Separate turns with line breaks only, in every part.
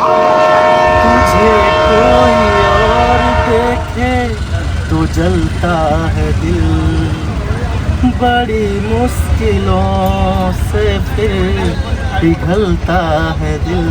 तुझे कोई और देखे तो जलता है दिल, बड़ी मुश्किलों से फिर पिघलता है दिल।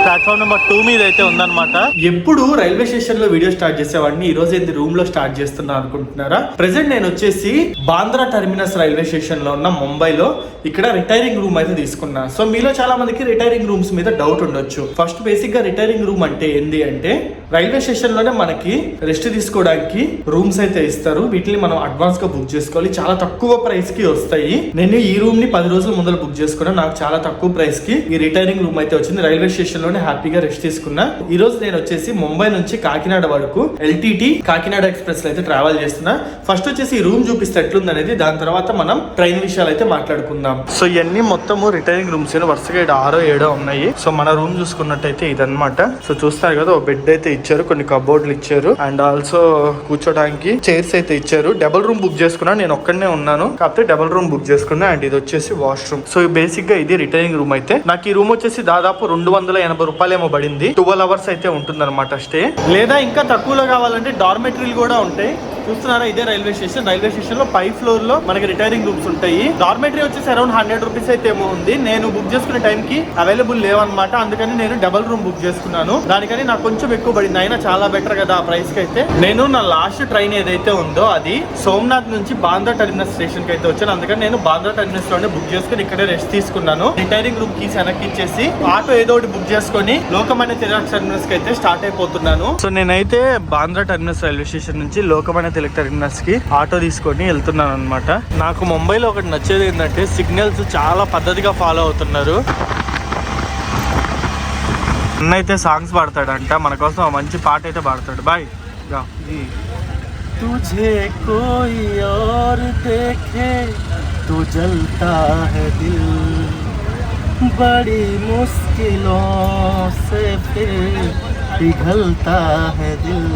ప్లాట్ఫామ్ నెంబర్ 2 మీద అయితే ఉందన్నమాట. ఎప్పుడు రైల్వే స్టేషన్ లో వీడియో స్టార్ట్ చేసేవాడిని, ఈ రోజు ఏంటి రూమ్ లో స్టార్ట్ చేస్తున్నా అనుకుంటున్నారా? ప్రెసెంట్ నేను వచ్చేసి బాంద్రా టెర్మినస్ రైల్వే స్టేషన్ లో ఉన్న ముంబైలో ఇక్కడ రిటైరింగ్ రూమ్ అయితే తీసుకున్నా. సో మీలో చాలా మందికి రిటైరింగ్ రూమ్స్ మీద డౌట్ ఉండొచ్చు. ఫస్ట్ బేసిక్ గా రిటైరింగ్ రూమ్ అంటే ఏంది అంటే, రైల్వే స్టేషన్ లోనే మనకి రెస్ట్ తీసుకోవడానికి రూమ్స్ అయితే ఇస్తారు. వీటిని మనం అడ్వాన్స్ గా బుక్ చేసుకోవాలి, చాలా తక్కువ ప్రైస్ కి వస్తాయి. నేను ఈ రూమ్ ని 10 రోజుల ముందర బుక్ చేసుకున్నా, నాకు చాలా తక్కువ ప్రైస్ కి ఈ రిటైరింగ్ రూమ్ అయితే వచ్చింది. రైల్వే స్టేషన్ లోనే హ్యాపీగా రెస్ట్ తీసుకున్నా. ఈ రోజు నేను వచ్చేసి ముంబై నుంచి కాకినాడ వరకు LTT కాకినాడ ఎక్స్ప్రెస్ లో అయితే ట్రావెల్ చేస్తున్నా. ఫస్ట్ వచ్చేసి ఈ రూమ్ చూపిస్తే ఎట్లుంది అనేది, దాని తర్వాత మనం ట్రైన్ విషయాలు అయితే మాట్లాడుకుందాం. సో ఇవన్నీ మొత్తము రిటైరింగ్ రూమ్స్ వరుసగా 6 7 ఉన్నాయి. సో మన రూమ్ చూసుకున్నట్టయితే ఇదన్నమాట. సో చూస్తారు కదా, ఒక బెడ్ అయితే ఇచ్చారు, కొన్ని కబోర్డ్లు ఇచ్చారు, అండ్ ఆల్సో కూర్చోడానికి చైర్స్ అయితే ఇచ్చారు. డబుల్ రూమ్ బుక్ చేసుకున్నా, నేను ఒక్కడనే ఉన్నాను కాకపోతే డబుల్ రూమ్ బుక్ చేసుకున్నా. అండ్ ఇది వచ్చేసి వాష్రూమ్. సో బేసిక్ గా ఇది రిటైరింగ్ రూమ్ అయితే. నాకు ఈ రూమ్ వచ్చేసి దాదాపు 280 రూపాయలు ఏమో పడింది. 12 అవర్స్ అయితే ఉంటుంది అనమాట స్టే. లేదా ఇంకా తక్కువలో కావాలంటే డార్మెటరీలు కూడా ఉంటాయి. చూస్తున్నారా, ఇదే రైల్వే స్టేషన్. రైల్వే స్టేషన్ లో 5th ఫ్లోర్ లో మనకి రిటైరింగ్ రూమ్స్ ఉంటాయి. డార్మెటరీ వచ్చేసి అరౌండ్ 100 రూపీస్ అయితే ఏమో ఉంది. నేను బుక్ చేసుకునే టైం కి అవైలబుల్ లేవన్నమాట, అందుకని నేను డబుల్ రూమ్ బుక్ చేసుకున్నాను. దానికని నాకు కొంచెం ఎక్కువ పడింది, అయినా చాలా బెటర్ కదా ఆ ప్రైస్ కి అయితే. నేను నా లాస్ట్ ట్రైన్ ఏదైతే ఉందో అది సోమనాథ్ నుంచి బాంద్రా టెర్మినస్ స్టేషన్ కి అయితే వచ్చాను. అందుకని నేను బాంద్రా టెర్మినస్ లోనే బుక్ చేసుకుని ఇక్కడే రెస్ట్ తీసుకున్నాను. రిటైరింగ్ రూమ్ కీస్ వెనక్కి ఇచ్చేసి ఆటో ఏదో ఒకటి బుక్ చేసుకుని లోకమాన్య తిలక్ టెర్మినస్ కి అయితే స్టార్ట్ అయిపోతున్నాను. సో నేనైతే బాంద్రా టెర్మినస్ రైల్వే స్టేషన్ నుంచి లోకమాన్య తిలక్ టెర్మినస్ కి ఆటో తీసుకొని వెళ్తున్నాను అనమాట. నాకు ముంబైలో ఒకటి నచ్చేది ఏంటంటే, సిగ్నల్స్ చాలా పద్ధతిగా ఫాలో అవుతున్నారు. అన్నైతే సాంగ్స్ పాడతాడంట, మన కోసం మంచి పాట అయితే పాడతాడు. బాయ్. तुझे कोई और देखे तो जलता है दिल, बड़ी मुश्किलों से फिर पिघलता है दिल.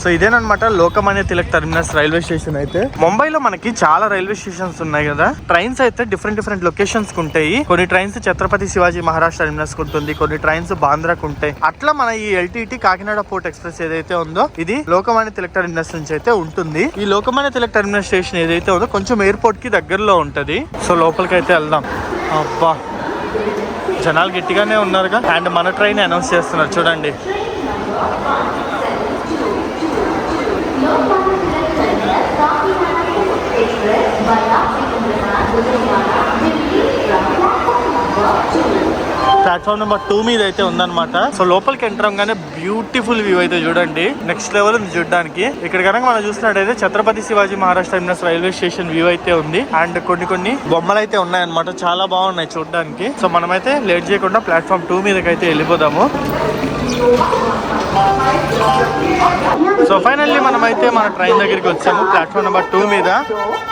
సో ఇదేనమాట Lokmanya Tilak terminus railway station అయితే. ముంబైలో మనకి చాలా రైల్వే స్టేషన్స్ ఉన్నాయి కదా. ట్రైన్స్ అయితే డిఫరెంట్ లొకేషన్స్ కు ఉంటాయి. కొన్ని ట్రైన్స్ ఛత్రపతి శివాజీ మహారాజ్ టెర్మినస్ కు ఉంటుంది, కొన్ని ట్రైన్స్ బాంద్రాకు ఉంటాయి. అట్లా మన ఈ LTT కాకినాడ పోర్ట్ ఎక్స్ప్రెస్ ఏదైతే ఉందో ఇది లోకమాన్య తిలక్ టెర్మినస్ నుంచి అయితే ఉంటుంది. ఈ లోకమాన్య తిలక్ టెర్మినస్ స్టేషన్ ఏదైతే ఉందో కొంచెం ఎయిర్పోర్ట్ కి దగ్గరలో ఉంటది. సో లోపలికి అయితే వెళ్దాం. అబ్బా, జనాలు గట్టిగానే ఉన్నారుగా. అండ్ మన ట్రైన్ అనౌన్స్ చేస్తున్నారు చూడండి. ప్లాట్ఫామ్ నెంబర్ 2 మీద అయితే ఉందన్నమాట. సో లోపలికి ఎంటర్ అవగానే బ్యూటిఫుల్ వ్యూ అయితే చూడండి, నెక్స్ట్ లెవెల్ ఉంది చూడడానికి. ఇక్కడ కనుక మనం చూసినట్టయితే Chhatrapati Shivaji Maharaj terminus railway station view అయితే ఉంది. అండ్ కొన్ని బొమ్మలు అయితే ఉన్నాయన్నమాట, చాలా బాగున్నాయి చూడడానికి. సో మనమైతే లేట్ చేయకుండా ప్లాట్ఫామ్ 2 మీదకి అయితే వెళ్ళిపోదాము. సో ఫైనల్లీ మనమైతే మన ట్రైన్ దగ్గరికి వచ్చాము. ప్లాట్ఫామ్ నెంబర్ 2 మీద.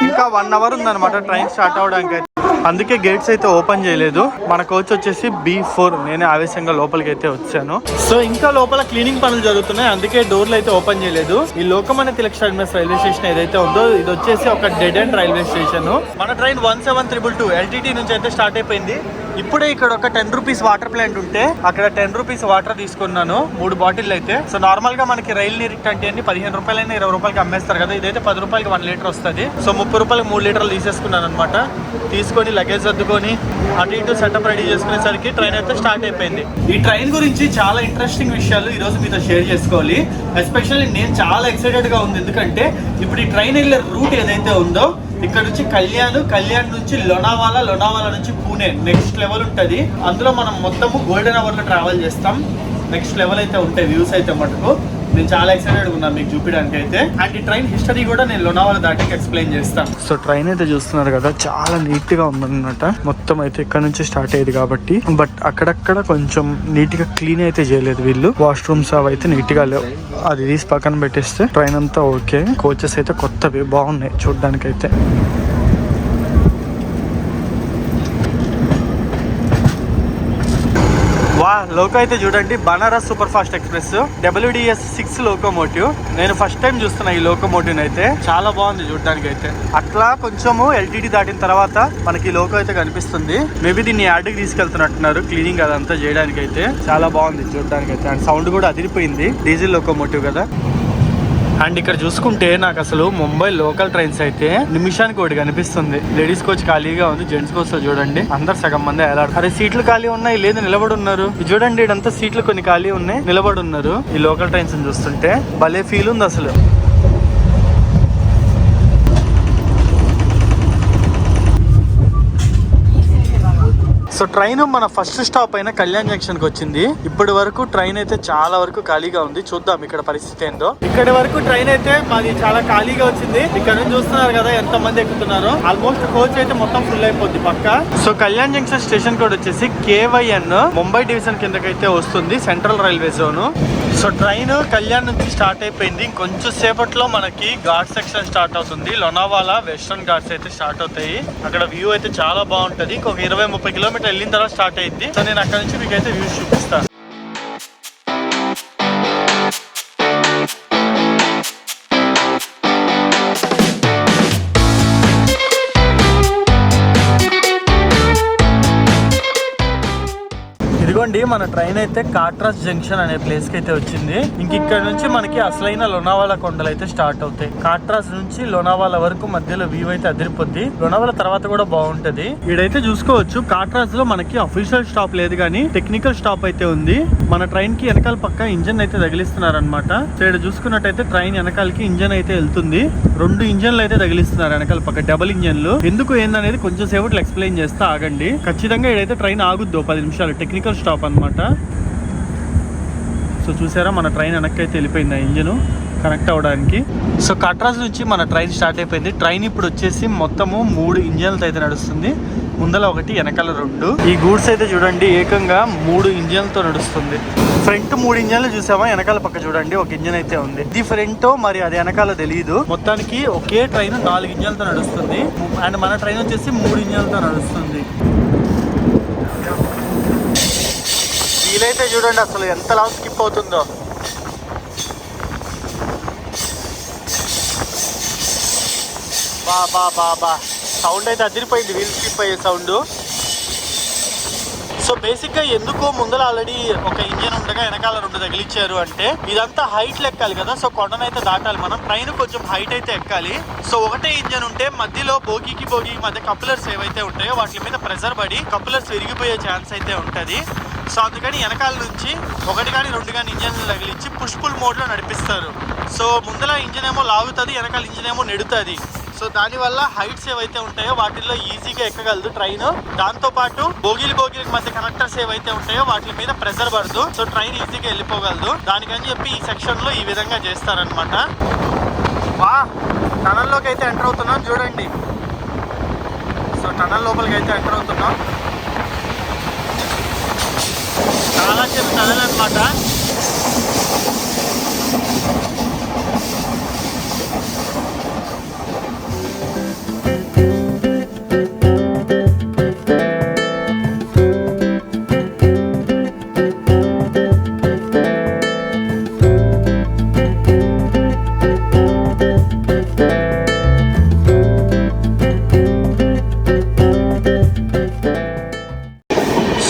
ఇంకా 1 అవర్ ఉందన్నమాట ట్రైన్ స్టార్ట్ అవడానికి అయితే, అందుకే గేట్స్ అయితే ఓపెన్ చేయలేదు. మన కోచ్ వచ్చేసి B4. నేనే ఆవేశంగా లోపలికి అయితే వచ్చాను. సో ఇంకా లోపల క్లీనింగ్ పనులు జరుగుతున్నాయి, అందుకే డోర్లు అయితే ఓపెన్ చేయలేదు. ఈ Lokmanya Tilak terminus railway station ఏదైతే ఉందో ఇది వచ్చేసి ఒక డెడ్ ఎండ్ రైల్వే స్టేషన్. మన ట్రైన్ 17222 LTT నుంచి అయితే స్టార్ట్ అయిపోయింది. ఇప్పుడే ఇక్కడ ఒక 10 రూపీస్ వాటర్ ప్లాంట్ ఉంటే అక్కడ 10 రూపీస్ వాటర్ తీసుకున్నాను, 3 బాటిల్ అయితే. సో నార్మల్ గా మనకి రైల్ నీరు అంటే అన్ని 15 రూపాయలైనా 20 రూపాయలకి అమ్మేస్తారు కదా, ఇదైతే 10 రూపాయలకి 1 లీటర్ వస్తుంది. సో 30 రూపాయలకి 3 లీటర్లు తీసేసుకున్నాను అనమాట. తీసుకొని లగేజ్ సర్దుకొని అటు ఇటు సెటప్ రెడీ చేసుకునేసరికి ట్రైన్ అయితే స్టార్ట్ అయిపోయింది. ఈ ట్రైన్ గురించి చాలా ఇంట్రెస్టింగ్ విషయాలు ఈ రోజు మీతో షేర్ చేసుకోవాలి. ఎస్పెషల్లీ నేను చాలా ఎక్సైటెడ్ గా ఉంది, ఎందుకంటే ఇప్పుడు ఈ ట్రైన్ వెళ్ళే రూట్ ఏదైతే ఉందో ఇక్కడ నుంచి కళ్యాణ్ నుంచి లోనావాలా నుంచి పూణే నెక్స్ట్ లెవెల్ ఉంటుంది. అందులో మనం మొత్తము గోల్డెన్ అవర్ లో ట్రావెల్ చేస్తాం. నెక్స్ట్ లెవెల్ అయితే ఉంటాయి వ్యూస్ అయితే మటుకు. నేను చాలా ఎక్సైటెడ్ ఉన్నా మీకు చూపించడానికి అయితే. అండ్ ఈ ట్రైన్ హిస్టరీ కూడా నేను లోనావాలా దాటికి ఎక్స్ప్లెయిన్ చేస్తాను. సో ట్రైన్ అయితే చూస్తున్నారు కదా, చాలా నీట్ గా ఉందన్నమాట. మొత్తం అయితే ఇక్కడ నుంచి స్టార్ట్ అయ్యేది కాబట్టి, బట్ అక్కడక్కడ కొంచెం నీట్ గా క్లీన్ అయితే చేయలేదు వీళ్ళు. వాష్రూమ్స్ అవి అయితే నీట్ గా లేవు, అది తీసి పక్కన పెట్టేస్తే ట్రైన్ అంతా ఓకే. కోచెస్ అయితే కొత్తవి బాగున్నాయి చూడడానికి అయితే. వా లోకో అయితే చూడండి, Banaras super fast express WDS 6 locomotive. నేను ఫస్ట్ టైం చూస్తున్నా ఈ లోకోమోటివ్ అయితే. చాలా బాగుంది చూడడానికి అయితే. అట్లా కొంచెము LTD దాటిన తర్వాత మనకి లోకో అయితే కనిపిస్తుంది. మేబీ దీన్ని యాడ్కి తీసుకెళ్తున్నట్టున్నారు, క్లీనింగ్ అదంతా చేయడానికి అయితే. చాలా బాగుంది చూడడానికి అయితే. అండ్ సౌండ్ కూడా అదిరిపోయింది, డీజిల్ లోకోమోటివ్ కదా. అండ్ ఇక్కడ చూసుకుంటే నాకు అసలు ముంబై లోకల్ ట్రైన్స్ అయితే నిమిషానికి ఒకటి కనిపిస్తుంది. లేడీస్ కోచ్ ఖాళీగా ఉంది, జెంట్స్ కోచ్ చూడండి అందరు సగం మంది ఎలాడు. అరే సీట్లు ఖాళీ ఉన్నాయి, లేదు నిలబడి ఉన్నారు. చూడండి ఇదంతా సీట్లు కొన్ని ఖాళీ ఉన్నాయి, నిలబడి ఉన్నారు. ఈ లోకల్ ట్రైన్స్ చూస్తుంటే భలే ఫీల్ ఉంది అసలు. సో ట్రైన్ మన ఫస్ట్ స్టాప్ అయిన కళ్యాణ్ జంక్షన్ కి వచ్చింది. ఇప్పటి వరకు ట్రైన్ అయితే చాలా వరకు ఖాళీగా ఉంది. చూద్దాం ఇక్కడ పరిస్థితి ఏందో. ఇక్కడి వరకు ట్రైన్ అయితే మాది చాలా ఖాళీగా వచ్చింది. ఇక్కడ నుంచి చూస్తున్నారు కదా ఎంత మంది ఎక్కుతున్నారు. ఆల్మోస్ట్ కోచ్ అయితే మొత్తం ఫుల్ అయిపోద్ది పక్క. So Kalyan junction station code వచ్చేసి KYN, ముంబై డివిజన్ కిందకైతే వస్తుంది, central railway zone. So train Kalyan నుంచి స్టార్ట్ అయిపోయింది. ఇంకొంచెం సేపట్లో మనకి ఘాట్ సెక్షన్ స్టార్ట్ అవుతుంది. లోనావాలా వెస్టర్న్ ఘాట్స్ అయితే స్టార్ట్ అవుతాయి. అక్కడ వ్యూ అయితే చాలా బాగుంటది. ఇంకొక 20-30 కిలోమీటర్ వెళ్ళిన తర్వాత స్టార్ట్ అయింది. సో నేను అక్కడ నుంచి మీకు అయితే వ్యూస్ చూపిస్తాను. ఇదిగోండి మన ట్రైన్ అయితే కాట్రాస్ జంక్షన్ అనే ప్లేస్ కి అయితే వచ్చింది. ఇంక ఇక్కడ నుంచి మనకి అసలైన లోనావాలా కొండలు అయితే స్టార్ట్ అవుతాయి. కాట్రాస్ నుంచి లోనావాలా వరకు మధ్యలో వ్యూ అయితే అదిరిపోద్ది. లోనావాలా తర్వాత కూడా బాగుంటది. ఇడైతే చూసుకోవచ్చు కాట్రాస్ లో మనకి అఫీషియల్ స్టాప్ లేదు కానీ టెక్నికల్ స్టాప్ అయితే ఉంది. మన ట్రైన్ కి వెనకాల పక్క ఇంజన్ అయితే తగిలిస్తున్నారు అనమాట. సో ఇక్కడ చూసుకున్నట్టయితే ట్రైన్ వెనకాలకి ఇంజన్ అయితే వెళ్తుంది. 2 ఇంజన్లు అయితే తగిలిస్తున్నారు వెనకాల పక్క, డబుల్ ఇంజన్లు. ఎందుకు ఏందనేది కొంచెం సేపట్లో ఎక్స్ప్లెయిన్ చేస్తా, ఆగండి. ఖచ్చితంగా ఇడైతే ట్రైన్ ఆగుద్దు 10 నిమిషాలు, టెక్నికల్ స్టాప్ అన్నమాట. సో చూసారా మన ట్రైన్ వెనక్కి అయితే వెళ్ళిపోయింది ఆ ఇంజన్ కనెక్ట్ అవ్వడానికి. సో కట్రాస్ నుంచి మన ట్రైన్ స్టార్ట్ అయిపోయింది. ట్రైన్ ఇప్పుడు వచ్చేసి మొత్తము 3 ఇంజన్లతో అయితే నడుస్తుంది. ముందల 1, వెనకాల 2. ఈ గూడ్స్ అయితే చూడండి ఏకంగా 3 ఇంజన్లతో నడుస్తుంది. ఫ్రంట్ 3 ఇంజన్లు చూసామా, వెనకాల పక్క చూడండి 1 ఇంజన్ అయితే ఉంది. ఇది ఫ్రంట్, మరి అది వెనకాల తెలియదు. మొత్తానికి ఒకే ట్రైన్ 4 ఇంజన్లతో నడుస్తుంది. అండ్ మన ట్రైన్ వచ్చేసి 3 ఇంజన్లతో నడుస్తుంది. వీలైతే చూడండి అసలు ఎంత లాంగ్ స్కిప్ అవుతుందో. బా సౌండ్ అయితే అదిరిపోయింది, వీల్ స్కిప్ అయ్యే సౌండ్. సో బేసిక్ గా ఎందుకు ముందర ఆల్రెడీ 1 ఇంజన్ ఉండగా వెనకాల 2 తగిలిచ్చారు అంటే ఇదంతా హైట్ లెక్కాలి కదా. సో కొండనైతే దాటాలి మనం. ట్రైన్ కొంచెం హైట్ అయితే ఎక్కాలి. సో ఒకటే ఇంజన్ ఉంటే మధ్యలో బోగికి మధ్య కపులర్స్ ఏవైతే ఉంటాయో వాటి మీద ప్రెషర్ పడి కపులర్స్ విరిగిపోయే ఛాన్స్ అయితే ఉంటది. సో అందుకని వెనకాల నుంచి 1 కానీ 2 కానీ ఇంజన్లు తగిలించి పుష్ పుల్ మోడ్ లో నడిపిస్తారు. సో ముందర ఇంజన్ ఏమో లాగుతుంది, వెనకాల ఇంజన్ ఏమో నెడుతుంది. సో దానివల్ల హైట్స్ ఏవైతే ఉంటాయో వాటిల్లో ఈజీగా ఎక్కగలదు ట్రైన్. దాంతో పాటు బోగిలి మధ్య కనెక్టర్స్ ఏవైతే ఉంటాయో వాటి మీద ప్రెషర్ పడదు. సో ట్రైన్ ఈజీగా వెళ్ళిపోగలదు. దానికని చెప్పి ఈ సెక్షన్ లో ఈ విధంగా చేస్తారనమాట. వా టనల్ లోకి అయితే ఎంటర్ అవుతున్నాం చూడండి. సో టనల్ లోపలికి అయితే ఎంటర్ అవుతున్నాం. చాలా చిన్న టనల్ అనమాట.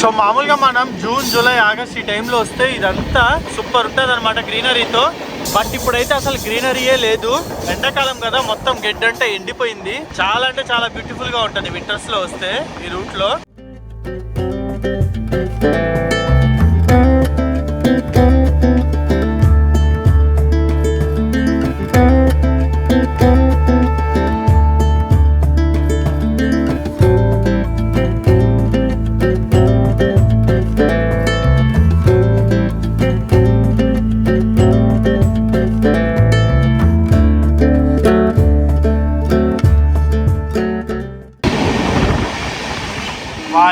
సో మామూలుగా మనం జూన్, జూలై, ఆగస్ట్ ఈ టైంలో వస్తే ఇదంతా సూపర్ ఉంటుంది అనమాట గ్రీనరీతో. బట్ ఇప్పుడైతే అసలు గ్రీనరీయే లేదు. ఎండాకాలం కదా, మొత్తం గెడ్డంటే ఎండిపోయింది. చాలా అంటే చాలా బ్యూటిఫుల్ గా ఉంటుంది వింటర్స్ లో వస్తే ఈ రూట్ లో.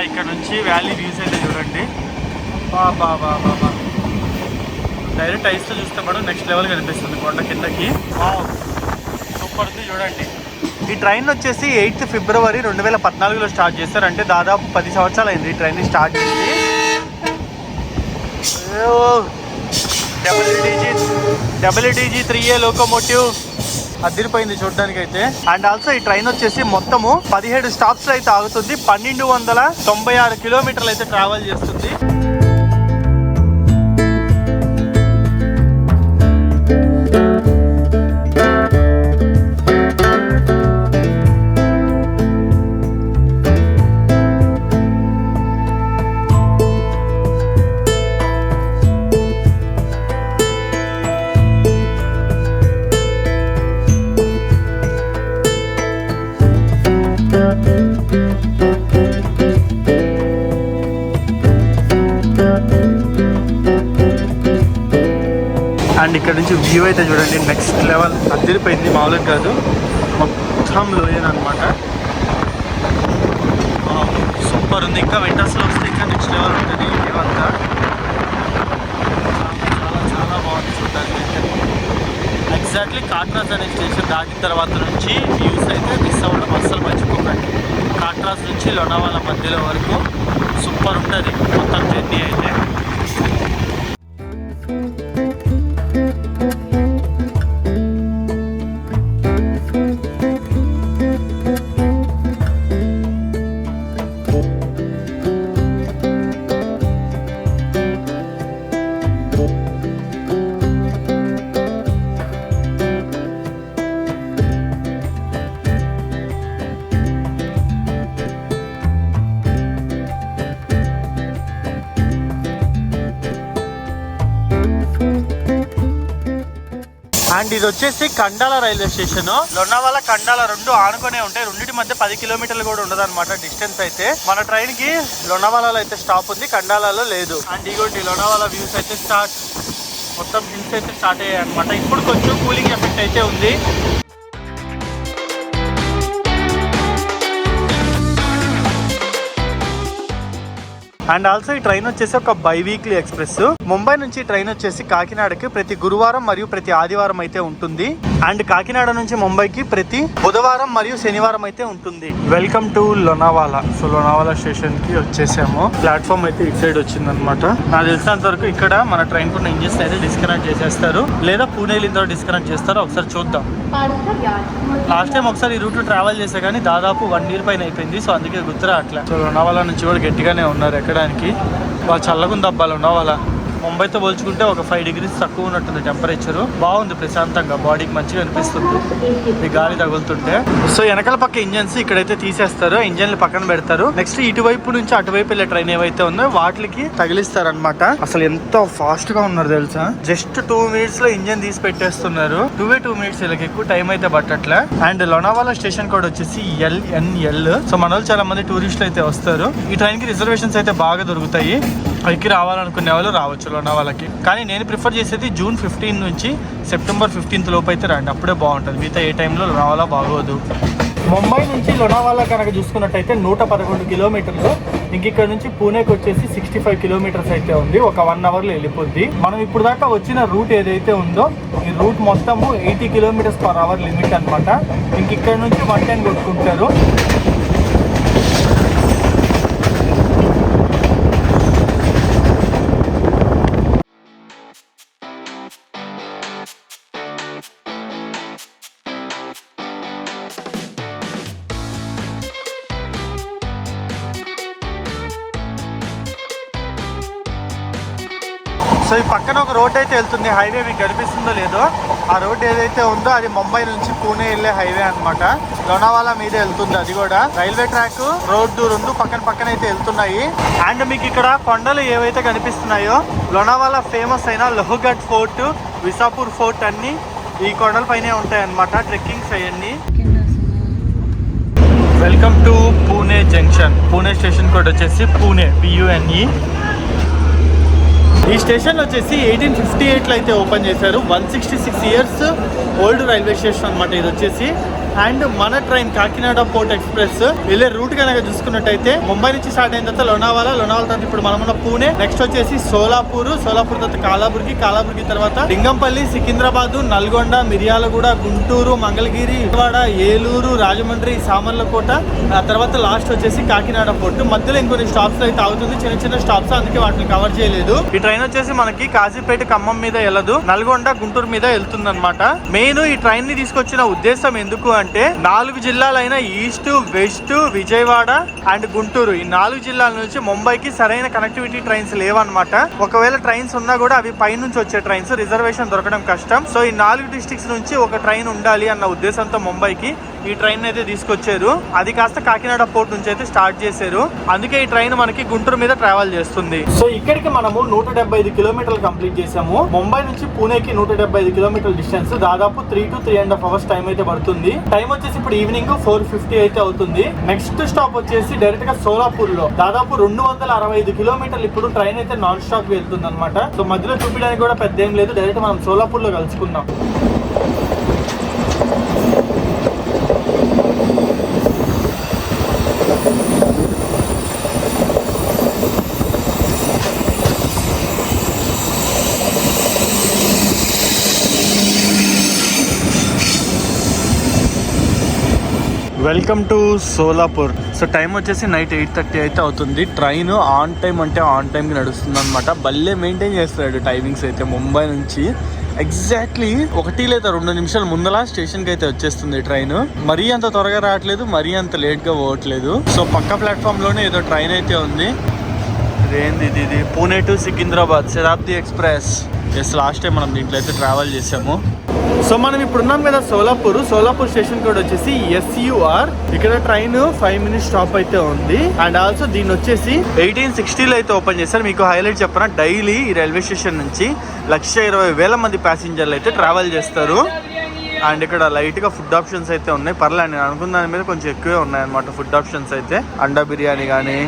ఇక్కడ నుంచి వ్యాలీ వ్యూస్ అయితే చూడండి. డైరెక్ట్ ఐస్తో చూస్తే కూడా నెక్స్ట్ లెవెల్ కనిపిస్తుంది కొండ కిందకి. సూపర్ ఉంది చూడండి. ఈ ట్రైన్ వచ్చేసి 8th ఫిబ్రవరి 2014లో స్టార్ట్ చేస్తారు. అంటే దాదాపు 10 సంవత్సరాలు అయింది ఈ ట్రైన్ స్టార్ట్ చేసి. డబ్ల్యూటీజీ 3A లోకోమోటివ్ అదిరిపోయింది చూడడానికి అయితే. అండ్ ఆల్సో ఈ ట్రైన్ వచ్చేసి మొత్తము 17 స్టాప్స్ అయితే ఆగుతుంది. 1296 కిలోమీటర్లు అయితే ట్రావెల్ చేస్తుంది. అండ్ ఇక్కడ నుంచి వ్యూ అయితే చూడండి, నెక్స్ట్ లెవెల్ అదిరిపోయింది, మామూలుగా కాదు, మొత్తం లోయేనమాట. సూపర్ ఉంది. ఇంకా వింటర్స్లో వస్తే ఇంకా నెక్స్ట్ లెవెల్ ఉంటుంది వ్యూ అంతా. చాలా చాలా బాగుంది చూడడానికి అయితే. ఎగ్జాక్ట్లీ కాట్రాజ్ అనే స్టేషన్ దాటిన తర్వాత నుంచి వ్యూస్ అయితే మిస్ అవ్వడం అస్సలు మర్చిపోకండి. కాట్రాజ్ నుంచి లోనావాలా మధ్యలో వరకు సూపర్ ఉంటుంది మొత్తం జర్నీ అయితే. అండ్ ఇది వచ్చేసి కండాల రైల్వే స్టేషన్. లోనావాలా కండాల రెండు ఆనుకునే ఉంటాయి. రెండింటి మధ్య 10 కిలోమీటర్లు కూడా ఉండదు అనమాట డిస్టెన్స్ అయితే. మన ట్రైన్ కి లోనావాలాలో అయితే స్టాప్ ఉంది, కండాలలో లేదు. అండ్ ఇగోండి లోనావాలా వ్యూస్ అయితే స్టార్ట్, మొత్తం హిల్స్ అయితే స్టార్ట్ అయ్యాయి అనమాట. ఇప్పుడు కొంచెం కూలింగ్ ఎఫెక్ట్ అయితే ఉంది. అండ్ ఆల్సో ఈ ట్రైన్ వచ్చేసి ఒక బైవీక్లీ ఎక్స్ప్రెస్. ముంబై నుంచి ట్రైన్ వచ్చేసి కాకినాడకి ప్రతి గురువారం మరియు ప్రతి ఆదివారం అయితే ఉంటుంది. అండ్ కాకినాడ నుంచి ముంబైకి ప్రతి బుధవారం మరియు శనివారం అయితే ఉంటుంది. Welcome to Lonavala. So Lonavala station కి వచ్చేసాము. ప్లాట్ఫామ్ అయితే ఇటు సైడ్ వచ్చింది అనమాట. నాకు తెలిసినంత వరకు ఇక్కడ మన ట్రైన్ కున్న ఇంజిన్స్ అయితే డిస్కనెక్ట్ చేసేస్తారు, లేదా పూణే వెళ్ళిన తర్వాత డిస్కనెక్ట్ చేస్తారు. ఒకసారి చూద్దాం. లాస్ట్ టైం ఒకసారి ఈ రూట్ ట్రావెల్ చేసే కానీ దాదాపు 1 year పైన అయిపోయింది. సో అందుకే గుర్తురా అట్లా. సో లోనావాలా నుంచి కూడా గట్టిగానే ఉన్నారు ఎక్కడానికి. వాళ్ళు చల్లగుంది అబ్బా లోనావాలా. ముంబైతో పోల్చుకుంటే ఒక 5 degrees తక్కువ ఉన్నట్టుంది టెంపరేచర్. బాగుంది, ప్రశాంతంగా, బాడీకి మంచిగా అనిపిస్తుంది ఈ గాలి తగులుతుంటే. సో వెనకాల పక్క ఇంజన్స్ ఇక్కడైతే తీసేస్తారు, ఇంజన్లు పక్కన పెడతారు. నెక్స్ట్ ఇటువైపు నుంచి అటువైపు వెళ్ళే ట్రైన్ ఏవైతే ఉందో వాటికి తగిలిస్తారు అనమాట. అసలు ఎంత ఫాస్ట్ గా ఉన్నారు తెలుసా, జస్ట్ 2 minutes లో ఇంజన్ తీసి పెట్టేస్తున్నారు. 2 minutes వీళ్ళకి ఎక్కువ టైం అయితే పట్టట్లే. అండ్ లోనావాలా స్టేషన్ కోడ్ వచ్చేసి LNL. సో మన వాళ్ళు చాలా మంది టూరిస్టులు అయితే వస్తారు. ఈ ట్రైన్ కి రిజర్వేషన్స్ అయితే బాగా దొరుకుతాయి. ఎక్కి రావాలనుకునే వాళ్ళు రావచ్చు లోనావాలాకి. కానీ నేను ప్రిఫర్ చేసేది June 15 నుంచి September 15th లోపు అయితే రండి, అప్పుడే బాగుంటుంది. మిగతా ఏ టైంలో లోనావాలా బాగోదు. ముంబై నుంచి లోనావాలా కనుక చూసుకున్నట్టయితే 111 కిలోమీటర్లు. ఇంక ఇక్కడ నుంచి పూణేకి వచ్చేసి 65 కిలోమీటర్స్ అయితే ఉంది. ఒక 1 hourలో వెళ్ళిపోద్ది. మనం ఇప్పుడు దాకా వచ్చిన రూట్ ఏదైతే ఉందో ఈ రూట్ మొత్తము 80 km/h లిమిట్ అనమాట. ఇంక ఇక్కడ నుంచి 110 కొట్టుకుంటారు. సో ఈ పక్కన ఒక రోడ్ అయితే వెళ్తుంది, హైవే మీకు కనిపిస్తుందో లేదో. ఆ రోడ్ ఏదైతే ఉందో అది ముంబై నుంచి పూణే వెళ్ళే హైవే అనమాట. లోనావాలా మీద వెళ్తుంది అది కూడా. రైల్వే ట్రాక్, రోడ్డు రెండు పక్కన అయితే వెళ్తున్నాయి. అండ్ మీకు ఇక్కడ కొండలు ఏవైతే కనిపిస్తున్నాయో లోనావాలా ఫేమస్ అయిన లోహగఢ్ ఫోర్ట్, విసాపూర్ ఫోర్ట్ అన్ని ఈ కొండల పైనే ఉంటాయి అనమాట. ట్రెక్కింగ్స్ అవన్నీ. Welcome to Pune junction. Pune station code వచ్చేసి పూణే, PUNE. ఈ స్టేషన్ వచ్చేసి 1858లో అయితే ఓపెన్ చేశారు. 166 years ఓల్డ్ రైల్వే స్టేషన్ అనమాట ఇది వచ్చేసి. అండ్ మన ట్రైన్ కాకినాడ పోర్ట్ ఎక్స్ప్రెస్ వెళ్ళే రూట్ కనుక చూసుకున్నట్టయితే ముంబై నుంచి స్టార్ట్ అయిన తర్వాత లోనావాలా తర్వాత ఇప్పుడు మనమున్న పూణే, నెక్స్ట్ వచ్చేసి సోలాపూర్ తర్వాత కాలాబుర్గి తర్వాత లింగంపల్లి, సికింద్రాబాద్, నల్గొండ, మిర్యాలగూడ, గుంటూరు, మంగళగిరి, విజయవాడ, ఏలూరు, రాజమండ్రి, సామర్లకోట, ఆ తర్వాత లాస్ట్ వచ్చేసి కాకినాడ పోర్ట్. మధ్యలో ఇంకొన్ని స్టాప్స్ అయితే ఆగుతుంది, చిన్న స్టాప్స్, అందుకే వాటిని కవర్ చేయలేదు. ఈ ట్రైన్ ట్రైన్ వచ్చేసి మనకి కాజీపేట ఖమ్మం మీద వెళ్ళదు, నల్గొండ గుంటూరు మీద వెళ్తుంది అనమాట. మెయిన్ ఈ ట్రైన్ ని తీసుకొచ్చిన ఉద్దేశం ఎందుకు అంటే 4 జిల్లాలైన east, west, Vijayawada and Guntur, ఈ 4 జిల్లాల నుంచి ముంబైకి సరైన కనెక్టివిటీ ట్రైన్స్ లేవన్నమాట. ఒకవేళ ట్రైన్స్ ఉన్నా కూడా అవి పై నుంచి వచ్చే ట్రైన్స్, రిజర్వేషన్ దొరకడం కష్టం. సో ఈ 4 డిస్ట్రిక్ట్స్ నుంచి ఒక ట్రైన్ ఉండాలి అన్న ఉద్దేశంతో ముంబైకి ఈ ట్రైన్ అయితే తీసుకొచ్చారు. అది కాస్త కాకినాడ పోర్ట్ నుంచి అయితే స్టార్ట్ చేశారు. అందుకే ఈ ట్రైన్ మనకి గుంటూరు మీద ట్రావెల్ చేస్తుంది. సో ఇక్కడికి మనము 175 కిలోమీటర్లు కంప్లీట్ చేసాము. ముంబై నుంచి పూణేకి 175 కిలోమీటర్ల డిస్టెన్స్, దాదాపు 3 to 3.5 hours టైం అయితే పడుతుంది. టైం వచ్చేసి ఇప్పుడు ఈవినింగ్ 4:50 అయితే అవుతుంది. నెక్స్ట్ స్టాప్ వచ్చేసి డైరెక్ట్ గా సోలాపూర్ లో దాదాపు 265 కిలోమీటర్లు ఇప్పుడు ట్రైన్ అయితే నాన్ స్టాప్ వెళ్తుంది అనమాట. సో మధ్యలో చూపించడానికి కూడా పెద్ద ఏం లేదు, డైరెక్ట్ మనం సోలాపూర్ లో కలుసుకుందాం. Welcome to Solapur. So time వచ్చేసి నైట్ 8:30 అయితే అవుతుంది. ట్రైన్ ఆన్ టైం అంటే ఆన్ టైంకి నడుస్తుంది అనమాట. భలే మెయింటైన్ చేస్తున్నాడు టైమింగ్స్ అయితే. ముంబై నుంచి ఎగ్జాక్ట్లీ 1 లేదా 2 నిమిషాల ముందల స్టేషన్కి అయితే వచ్చేస్తుంది ట్రైన్. మరీ అంత త్వరగా రావట్లేదు, మరీ అంత లేట్గా పోవట్లేదు. సో పక్క ప్లాట్ఫామ్లోనే ఏదో ట్రైన్ అయితే ఉంది. ఇదేంది ఇది? Pune to Secunderabad Shatabdi express. Yes, last time మనం దీంట్లో అయితే ట్రావెల్ చేసాము. సో మనం ఇప్పుడు ఉన్నాం కదా సోలాపూర్ స్టేషన్ కోడ్ వచ్చేసి SUR. ఇక్కడ ట్రైన్ 5 minutes స్టాప్ అయితే ఉంది. అండ్ ఆల్సో దీన్ని వచ్చేసి 1860లో అయితే ఓపెన్ చేశారు. మీకు హైలైట్ చెప్పనా, డైలీ ఈ రైల్వే స్టేషన్ నుంచి 120,000 మంది ప్యాసింజర్లు అయితే ట్రావెల్ చేస్తారు. అండ్ ఇక్కడ లైట్ గా ఫుడ్ ఆప్షన్స్ అయితే ఉన్నాయి. పర్లేదు, నేను అనుకున్న దాని మీద కొంచెం ఎక్కువే ఉన్నాయన్నమాట ఫుడ్ ఆప్షన్స్ అయితే. అండా బిర్యానీ కానీ,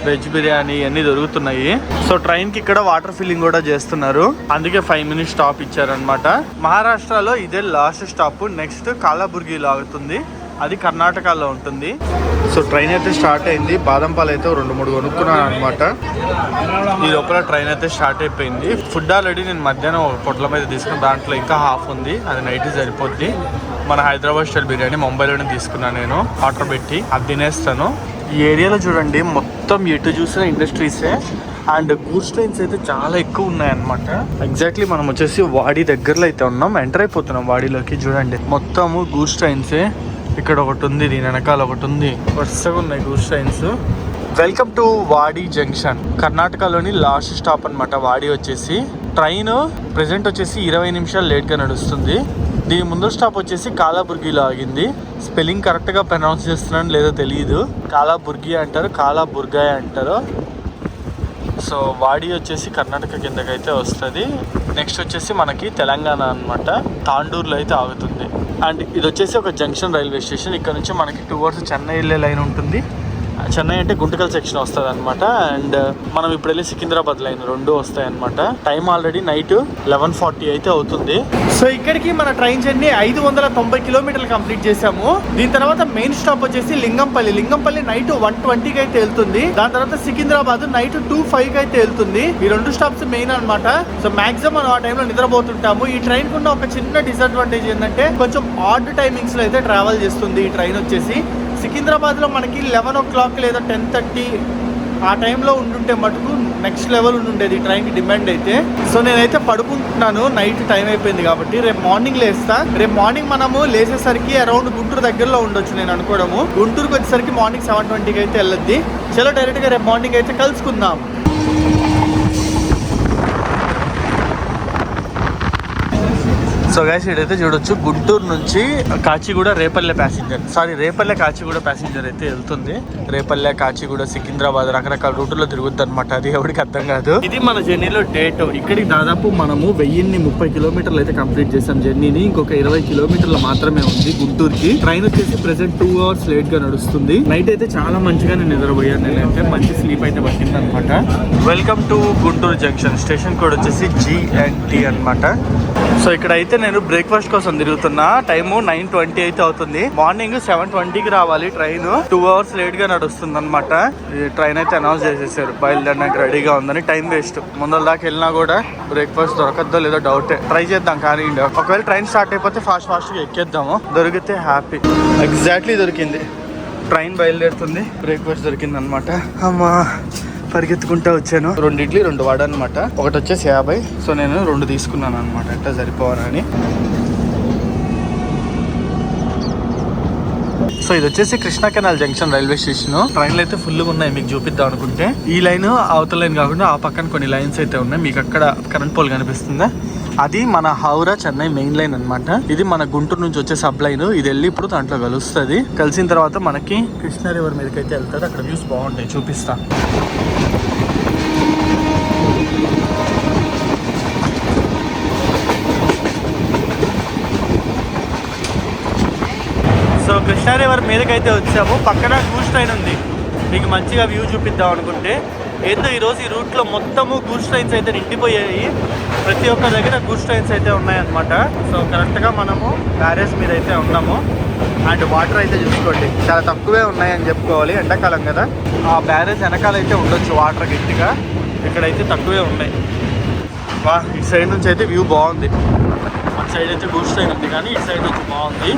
వెజ్ బిర్యానీ ఇవన్నీ దొరుకుతున్నాయి. సో ట్రైన్ కి ఇక్కడ వాటర్ ఫిల్లింగ్ కూడా చేస్తున్నారు, అందుకే 5 minutes స్టాప్ ఇచ్చారనమాట. మహారాష్ట్రలో ఇదే లాస్ట్ స్టాప్. నెక్స్ట్ కాలాబుర్గిలో ఆగుతుంది, అది కర్ణాటకలో ఉంటుంది. సో ట్రైన్ అయితే స్టార్ట్ అయింది. బాదం పాలు అయితే 2-3 కొనుక్కున్నాను అనమాట. ఈ లోపల ట్రైన్ అయితే స్టార్ట్ అయిపోయింది. ఫుడ్ ఆల్రెడీ నేను మధ్యాహ్నం ఒక పొట్ల మీద తీసుకున్న, దాంట్లో ఇంకా హాఫ్ ఉంది, అది నైట్ సరిపోద్ది. మన హైదరాబాద్ స్టైల్ బిర్యానీ ముంబైలోనే తీసుకున్నాను నేను ఆర్డర్ పెట్టి, అది తినేస్తాను. ఈ ఏరియాలో చూడండి మొత్తం ఎటు చూసిన ఇండస్ట్రీసే అండ్ గూడ్స్ ట్రైన్స్ అయితే చాలా ఎక్కువ ఉన్నాయన్నమాట. ఎగ్జాక్ట్లీ మనం వచ్చేసి వాడి దగ్గరలో అయితే ఉన్నాం, ఎంటర్ అయిపోతున్నాం వాడిలోకి. చూడండి మొత్తము గూడ్స్ ట్రైన్సే. ఇక్కడ ఒకటి ఉంది, దీని వెనకాల ఒకటి ఉంది, వరుసగా ఉన్నాయి గూడ్స్ ట్రైన్స్. వెల్కమ్ టు వాడి జంక్షన్, కర్ణాటకలోని లాస్ట్ స్టాప్ అనమాట వాడి వచ్చేసి. ట్రైన్ ప్రెసెంట్ వచ్చేసి 20 నిమిషాలు లేట్గా నడుస్తుంది. దీని ముందు స్టాప్ వచ్చేసి కాలాబుర్గిలో ఆగింది. స్పెల్లింగ్ కరెక్ట్గా ప్రొనౌన్స్ చేస్తున్నాను లేదో తెలియదు. కాలాబుర్గి అంటారు, కాలాబుర్గాయ్ అంటారు. సో వాడి వచ్చేసి కర్ణాటక కిందకైతే వస్తుంది. నెక్స్ట్ వచ్చేసి మనకి తెలంగాణ అనమాట, తాండూరులో అయితే ఆగుతుంది. అండ్ ఇది వచ్చేసి ఒక జంక్షన్ రైల్వే స్టేషన్. ఇక్కడ నుంచి మనకి 2 hours చెన్నై వెళ్ళే లైన్ ఉంటుంది. చెన్నై అంటే గుంటకల్ సెక్షన్ వస్తుంది అనమాట. అండ్ మనం ఇప్పుడు వెళ్ళి సికింద్రాబాద్ లైన్ 2 వస్తాయి అనమాట. టైం ఆల్రెడీ నైట్ 11:40 అయితే అవుతుంది. సో ఇక్కడికి మన ట్రైన్ జర్నీ 590 కిలోమీటర్లు కంప్లీట్ చేసాము. దీని తర్వాత మెయిన్ స్టాప్ వచ్చేసి లింగంపల్లి నైట్ 1:20కి అయితే వెళ్తుంది. దాని తర్వాత సికింద్రాబాద్ నైట్ 2:05కి అయితే వెళ్తుంది. ఈ 2 స్టాప్స్ మెయిన్ అనమాట. సో మాక్సిమం మనం ఆ టైంలో నిద్రపోతుంటాము. ఈ ట్రైన్ కున్న ఒక చిన్న డిసడ్వాంటేజ్ ఏంటంటే కొంచెం ఆడ్ టైమింగ్స్ లో అయితే ట్రావెల్ చేస్తుంది ఈ ట్రైన్ వచ్చేసి. సికింద్రాబాద్లో మనకి 11 o'clock లేదా 10:30 ఆ టైంలో ఉండుంటే మటుకు నెక్స్ట్ లెవెల్ ఉండుండేది ట్రైన్కి డిమాండ్ అయితే. సో నేనైతే పడుకుంటున్నాను, నైట్ టైం అయిపోయింది కాబట్టి. రేపు మార్నింగ్ లేస్తా. రేపు మార్నింగ్ మనము లేసేసరికి అరౌండ్ గుంటూరు దగ్గరలో ఉండొచ్చు నేను అనుకోవడము. గుంటూరుకి వచ్చేసరికి మార్నింగ్ 7:20కి అయితే వెళ్ళద్ది. చలో డైరెక్ట్గా రేపు మార్నింగ్ అయితే కలుసుకుందాం. సో గైస్ ఇదైతే చూడొచ్చు, గుంటూరు నుంచి కాచిగూడ రేపల్లె కాచిగూడ ప్యాసింజర్ అయితే వెళ్తుంది. రేపల్లె, కాచిగూడ, సికింద్రాబాద్ రకరకాల రూట్లో తిరుగుద్ది అనమాట. అది ఎవరికి అర్థం కాదు. ఇది మన జర్నీలో డేట్. ఇక్కడికి దాదాపు మనము 1030 కిలోమీటర్లు అయితే కంప్లీట్ చేసాం జర్నీని. ఇంకొక 20 కిలోమీటర్లు మాత్రమే ఉంది గుంటూరుకి. ట్రైన్ వచ్చేసి ప్రెసెంట్ 2 hours లేట్ గా నడుస్తుంది. నైట్ అయితే చాలా మంచిగా నేను నిద్రపోయాను. నేనైతే మంచి స్లీప్ అయితే పట్టింది అనమాట. Welcome to Guntur junction. Station code వచ్చేసి GNT అనమాట. సో ఇక్కడ అయితే నేను బ్రేక్ఫాస్ట్ కోసం తిరుగుతున్నా. టైము 9:20 అయితే అవుతుంది. మార్నింగ్ 7:20కి రావాలి ట్రైన్. 2 hours లేట్ గా నడుస్తుంది అనమాట. ట్రైన్ అయితే అనౌన్స్ చేసేసారు బయలుదేరడానికి రెడీగా ఉందని. Time waste. ముందర దాకా వెళ్ళినా కూడా బ్రేక్ఫాస్ట్ దొరకద్దో లేదో డౌటే. ట్రై చేద్దాం కానీ ఒకవేళ ట్రైన్ స్టార్ట్ అయిపోతే ఫాస్ట్ గా ఎక్కేద్దాము. దొరికితే హ్యాపీ. ఎగ్జాక్ట్లీ దొరికింది. ట్రైన్ బయలుదేరుతుంది, బ్రేక్ఫాస్ట్ దొరికింది అనమాట. అమ్మా పరిగెత్తుకుంటా వచ్చాను. 2 ఇడ్లీ 2 వడ అనమాట. ఒకటి వచ్చేసి 50. సో నేను 2 తీసుకున్నాను అనమాట, ఎట్లా సరిపోవాలని. సో ఇది వచ్చేసి Krishna canal junction railway station. ట్రైన్లు అయితే ఫుల్గా ఉన్నాయి, మీకు చూపిద్దాం అనుకుంటే. ఈ లైన్ అవతల లైన్ కాకుండా ఆ పక్కన కొన్ని లైన్స్ అయితే ఉన్నాయి. మీకు అక్కడ కరెంట్ పోల్ కనిపిస్తుందా, అది మన హౌరా చెన్నై మెయిన్ లైన్ అనమాట. ఇది మన గుంటూరు నుంచి వచ్చే సబ్ లైన్. ఇది వెళ్ళి ఇప్పుడు దాంట్లో కలుస్తుంది. కలిసిన తర్వాత మనకి కృష్ణా రివర్ మీదకి అయితే వెళ్తారు. అక్కడ వ్యూస్ బాగుంటాయి, చూపిస్తా. సో కృష్ణా రివర్ మీదకైతే వచ్చాము. పక్కన గూడ్స్ ట్రైన్ ఉంది, మీకు మంచిగా వ్యూ చూపిద్దాం అనుకుంటే. ఏందో ఈరోజు ఈ రూట్లో మొత్తము గూడ్స్ ట్రైన్స్ అయితే నిండిపోయాయి. ప్రతి ఒక్క దగ్గర గూడ్స్ ట్రైన్స్ అయితే ఉన్నాయన్నమాట. సో కరెక్ట్గా మనము బ్యారేజ్ మీద అయితే ఉన్నాము. అండ్ వాటర్ అయితే చూసుకోండి, చాలా తక్కువే ఉన్నాయని చెప్పుకోవాలి, ఎండాకాలం కదా. ఆ బ్యారేజ్ వెనకాల అయితే ఉండొచ్చు వాటర్ గట్టిగా, ఇక్కడైతే తక్కువే ఉన్నాయి. వా, ఇటు సైడ్ నుంచి అయితే వ్యూ బాగుంది. అటు సైడ్ అయితే గూడ్స్ ట్రైన్ ఉంది, కానీ ఇటు సైడ్ నుంచి బాగుంది.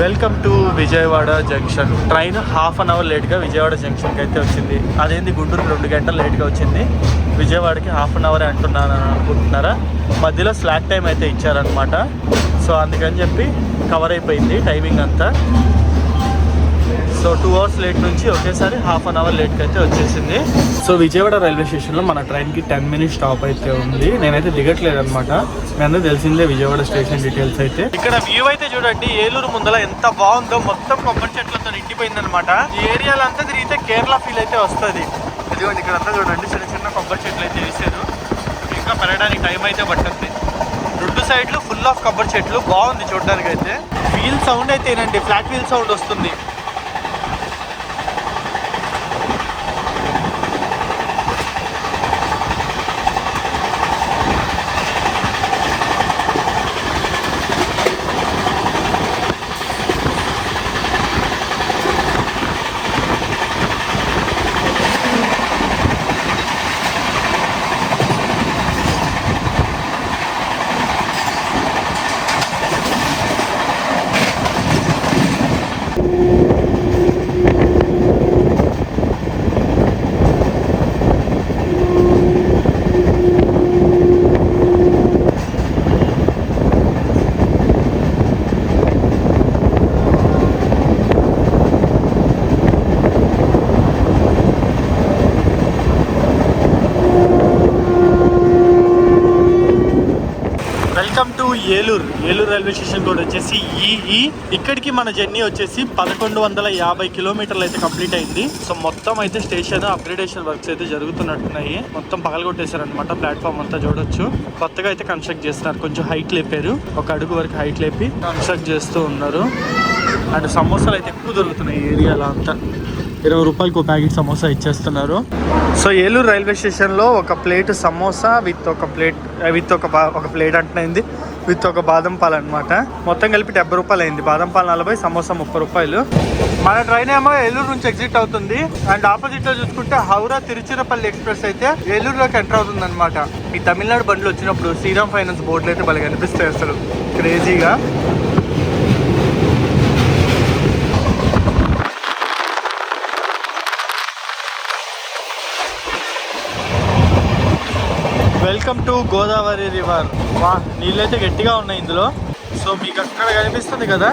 Welcome to Vijayawada junction. Train half an hour లేట్గా విజయవాడ జంక్షన్కి అయితే వచ్చింది. అదేంది గుంటూరుకి 2 గంటలు లేట్గా వచ్చింది, విజయవాడకి హాఫ్ అన్ అవర్ అంటున్నాను అనుకుంటున్నారా. మధ్యలో స్లాక్ టైం అయితే ఇచ్చారనమాట. సో అందుకని చెప్పి కవర్ అయిపోయింది టైమింగ్ అంతా. సో 2 అవర్స్ లేట్ నుంచి ఒకేసారి హాఫ్ అన్ అవర్ లేట్కి అయితే వచ్చేసింది. సో విజయవాడ రైల్వే స్టేషన్లో మన ట్రైన్కి 10 మినిట్స్ స్టాప్ అయితే ఉంది. నేనైతే దిగట్లేదు అనమాట, మీ అందరూ తెలిసిందే విజయవాడ స్టేషన్ డీటెయిల్స్ అయితే. ఇక్కడ వ్యూ అయితే చూడండి, ఏలూరు ముందల ఎంత బాగుందో. మొత్తం కొబ్బరి చెట్లతో నిండిపోయింది అనమాట. ఈ ఏరియాలో అంతా తిరిగితే కేరళ ఫీల్ అయితే వస్తుంది. ఇదిగోండి ఇక్కడ అంతా చూడండి, చిన్న చిన్న కొబ్బరి చెట్లు అయితే వేసారు. ఇంకా పెరగడానికి టైం అయితే పట్టుద్ది. 2 సైడ్లు ఫుల్ ఆఫ్ కొబ్బరి చెట్లు, బాగుంది చూడడానికి అయితే. వీల్ సౌండ్ అయితే ఏనండి, ఫ్లాట్ వీల్ సౌండ్ వస్తుంది. ఏలూరు రైల్వే స్టేషన్ కూడా వచ్చేసి ఇక్కడికి మన జర్నీ వచ్చేసి 1150 కిలోమీటర్లు అయితే కంప్లీట్ అయింది. సో మొత్తం అయితే స్టేషన్ అప్గ్రేడేషన్ వర్క్స్ అయితే జరుగుతున్నట్టున్నాయి. మొత్తం పగలగొట్టేశారనమాట, ప్లాట్ఫామ్ అంతా చూడొచ్చు. కొత్తగా అయితే కన్స్ట్రక్ట్ చేస్తున్నారు, కొంచెం హైట్ లేపారు, 1 అడుగు వరకు హైట్ లేపి కన్స్ట్రక్ట్ చేస్తూ ఉన్నారు. అండ్ సమోసాలు అయితే ఎక్కువ దొరుకుతున్నాయి ఈ ఏరియాలో అంతా. 20 రూపాయలకి ఒక ప్యాకెట్ సమోసా ఇచ్చేస్తున్నారు. సో ఏలూరు రైల్వే స్టేషన్లో ఒక ప్లేట్ సమోసా విత్ ఒక ప్లేట్ అంటున్నది విత్ ఒక బాదం పాలు అనమాట. మొత్తం కలిపి 70 రూపాయలు అయింది. బాదం పాలు 40, సమోసా 30 రూపాయలు. మన ట్రైన్ ఏమో ఏలూరు నుంచి ఎగ్జిట్ అవుతుంది. అండ్ ఆపోజిట్ లో చూసుకుంటే హౌరా తిరుచిరపల్లి ఎక్స్ప్రెస్ అయితే ఏలూరులోకి ఎంటర్ అవుతుంది అనమాట. ఈ తమిళనాడు బండ్లు వచ్చినప్పుడు శ్రీరామ్ ఫైనాన్స్ బోర్డులు అయితే బాగా కనిపిస్తాయి అసలు క్రేజీగా. Welcome to Godavari river. వా, నీళ్ళైతే గట్టిగా ఉన్నాయి ఇందులో. సో మీకు అక్కడ కనిపిస్తుంది కదా,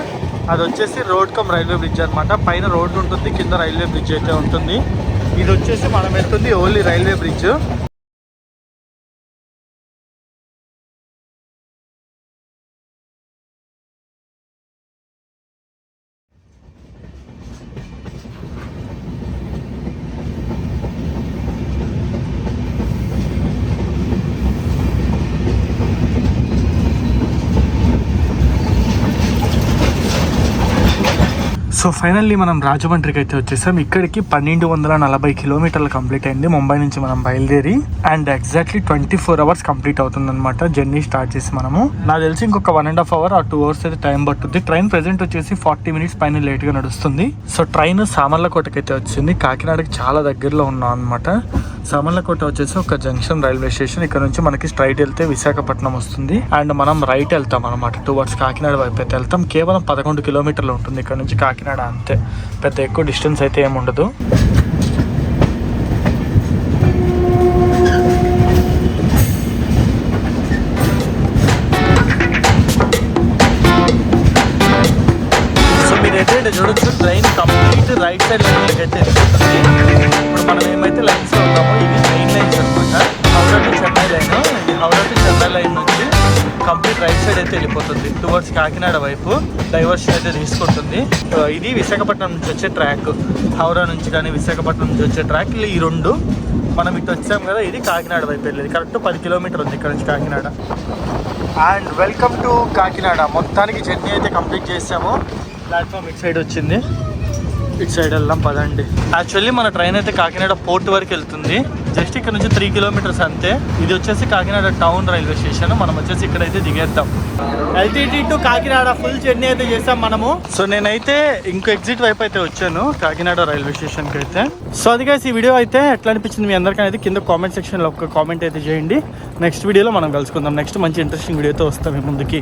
అది వచ్చేసి రోడ్ కమ్ రైల్వే బ్రిడ్జ్ అనమాట. పైన రోడ్డు ఉంటుంది, కింద రైల్వే బ్రిడ్జ్ అయితే ఉంటుంది. ఇది వచ్చేసి మనం వెళ్తుంది only railway bridge. So finally మనం రాజమండ్రికి అయితే వచ్చేసాం. ఇక్కడికి 1240 కిలోమీటర్లు కంప్లీట్ అయింది ముంబై నుంచి మనం బయలుదేరి. అండ్ ఎగ్జాక్ట్లీ 24 అవర్స్ కంప్లీట్ అవుతుంది అనమాట జర్నీ స్టార్ట్ చేసి మనము. నాకు తెలిసి ఇంకొక 1.5 అవర్ ఆ 2 అవర్స్ అయితే టైం పట్టుద్ది. ట్రైన్ ప్రెసెంట్ వచ్చేసి 40 మినిట్స్ పైన లేట్ గా నడుస్తుంది. సో ట్రైన్ సామర్లకోటకి అయితే వచ్చింది. కాకినాడకి చాలా దగ్గరలో ఉన్నాం అనమాట. సామర్లకోట వచ్చేసి ఒక జంక్షన్ రైల్వే స్టేషన్. ఇక్కడ నుంచి మనకి స్ట్రైట్ వెళ్తే విశాఖపట్నం వస్తుంది. అండ్ మనం రైట్ వెళ్తాం అనమాట టువర్డ్స్ కాకినాడ వైపు అయితే వెళ్తాం. కేవలం 11 కిలోమీటర్లు ఉంటుంది ఇక్కడ నుంచి కాకినాడ, అంతే. పెద్ద ఎక్కువ డిస్టెన్స్ అయితే ఏమి ఉండదు. సో మీరైతే చూడొచ్చు ట్రైన్ కంప్లీట్ రైట్ సైడ్ లైన్లోకి అయితే వెళ్ళిపోతుంది. ఇప్పుడు మనం ఏమైతే లైన్స్ ఉంటామో ఇవి మెయిన్ లైన్స్ అనమాట. హౌరా టు చెన్నై లైన్, ఇది హౌరా టు చెన్నై లైన్ నుంచి కంప్లీట్ రైట్ సైడ్ అయితే వెళ్ళిపోతుంది టువర్డ్స్ కాకినాడ వైపు డైవర్షన్ అయితే తీసుకుంటుంది. ఇది విశాఖపట్నం నుంచి వచ్చే ట్రాక్, హౌరా నుంచి కానీ విశాఖపట్నం నుంచి వచ్చే ట్రాక్ ఈ రెండు. మనం ఇటు వచ్చాం కదా, ఇది కాకినాడ వైపు వెళ్ళేది. కరెక్ట్ 10 కిలోమీటర్ ఉంది ఇక్కడ నుంచి Kakinada. And welcome to Kakinada. మొత్తానికి జర్నీ అయితే కంప్లీట్ చేసాము. ప్లాట్ఫామ్ ఇటు సైడ్ వచ్చింది, ఇటు సైడ్ వెళ్దాం పదండి. యాక్చువల్లీ మన ట్రైన్ అయితే కాకినాడ పోర్ట్ వరకు వెళ్తుంది. జస్ట్ ఇక్కడ నుంచి 3 కిలోమీటర్స్ అంతే. ఇది వచ్చేసి కాకినాడ టౌన్ రైల్వే స్టేషన్. మనం వచ్చేసి ఇక్కడైతే దిగేద్దాం. LTT to Kakinada full journey అయితే చేసాం మనము. సో నేనైతే ఇంకో ఎగ్జిట్ వైపు అయితే వచ్చాను కాకినాడ రైల్వే స్టేషన్కి అయితే. సో అది guys, ఈ వీడియో అయితే ఎట్లా అనిపించింది మీ అందరికీ అయితే కింద కామెంట్ సెక్షన్లో ఒక కామెంట్ అయితే చేయండి. నెక్స్ట్ వీడియోలో మనం కలుసుకుందాం. నెక్స్ట్ మంచి ఇంట్రెస్టింగ్ వీడియోతో వస్తాం మీ ముందుకి.